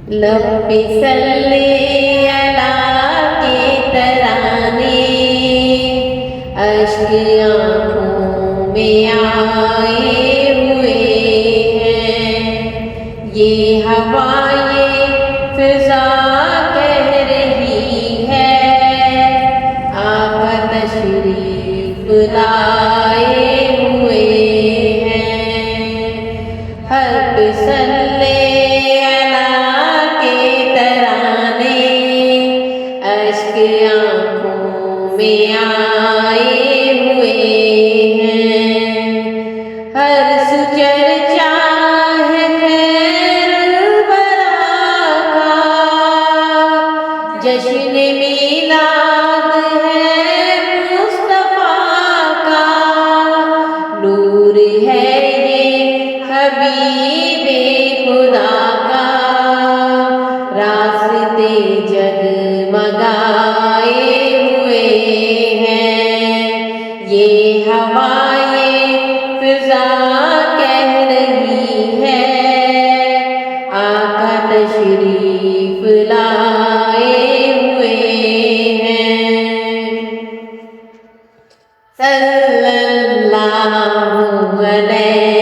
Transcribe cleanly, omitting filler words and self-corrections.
لب پہ صلی اللہ کے ترانے اشک آنکھوں میں آئے ہوئے ہیں، یہ ہوا یہ فضا کہہ رہی ہے آقا تشریف لائے ہوئے ہیں۔ حق صلی اللہ کے ترانے اشک آنکھوں میں آئے ہوئے ہیں، ہر سو چرچا ہے خیر الورا کا، جشن میلاد ہے مصطفیٰ کا، نور ہے یہ حبیب خدا کا، راستے جگمگائے ہوئے ہیں، یہ ہوا یہ فضا کہہ رہی ہے آقا تشریف لائے ہوئے ہیں۔ صلی اللہ علیہ